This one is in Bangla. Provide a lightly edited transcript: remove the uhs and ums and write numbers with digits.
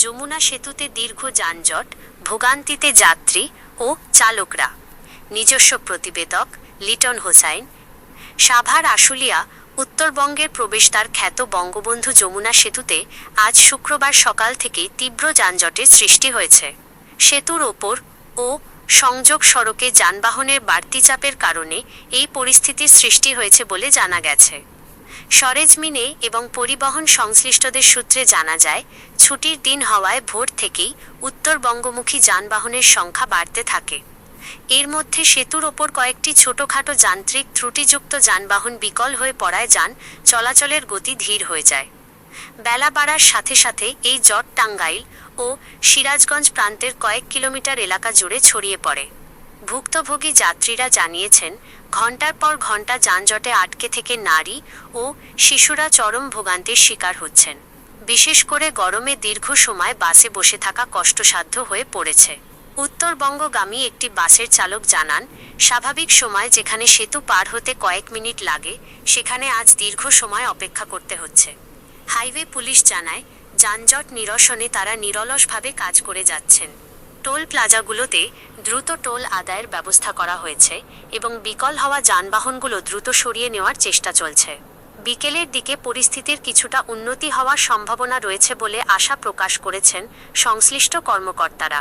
যমুনা সেতুতে দীর্ঘ যানজট, ভোগান্তিতে যাত্রী ও চালকরা। নিজস্ব প্রতিবেদক লিটন হোসাইন। সাভার আশুলিয়া উত্তরবঙ্গের প্রবেশদ্বার খ্যাত বঙ্গবন্ধু যমুনা সেতুতে আজ শুক্রবার সকাল থেকেই তীব্র যানজটের সৃষ্টি হয়েছে। সেতুর ওপর ও সংযোগ সড়কে যানবাহনের বাড়তি চাপের কারণে এই পরিস্থিতির সৃষ্টি হয়েছে বলে জানা গেছে। সরেজমিনে এবং পরিবহন সংশ্লিষ্টদের সূত্রে জানা যায়, ছুটির দিন হওয়ায় ভোর থেকেই উত্তরবঙ্গমুখী যানবাহনের সংখ্যা বাড়তে থাকে। এর মধ্যে সেতুর ওপর কয়েকটি ছোটখাটো যান্ত্রিক ত্রুটিযুক্ত যানবাহন বিকল হয়ে পড়ায় যান চলাচলের গতি ধীর হয়ে যায়। বেলা বাড়ার সাথে সাথে এই জট টাঙ্গাইল ও সিরাজগঞ্জ প্রান্তের কয়েক কিলোমিটার এলাকা জুড়ে ছড়িয়ে পড়ে। ভুক্তভোগী যাত্রীরা জানিয়েছেন, ঘণ্টার পর ঘণ্টা যানজটে আটকে থেকে নারী ও শিশুরা চরম ভোগান্তির শিকার হচ্ছেন। বিশেষ করে গরমে দীর্ঘ সময় বাসে বসে থাকা কষ্টসাধ্য হয়ে পড়েছে। উত্তরবঙ্গগামী একটি বাসের চালক জানান, স্বাভাবিক সময় যেখানে সেতু পার হতে কয়েক মিনিট লাগে, সেখানে আজ দীর্ঘ সময় অপেক্ষা করতে হচ্ছে। হাইওয়ে পুলিশ জানায়, যানজট নিরসনে তারা নিরলসভাবে কাজ করে যাচ্ছেন। টোল প্লাজাগুলোতে দ্রুত টোল আদায়ের ব্যবস্থা করা হয়েছে এবং বিকল হওয়া যানবাহনগুলো দ্রুত সরিয়ে নেওয়ার চেষ্টা চলছে। বিকেলের দিকে পরিস্থিতির কিছুটা উন্নতি হওয়ার সম্ভাবনা রয়েছে বলে আশা প্রকাশ করেছেন সংশ্লিষ্ট কর্মকর্তারা।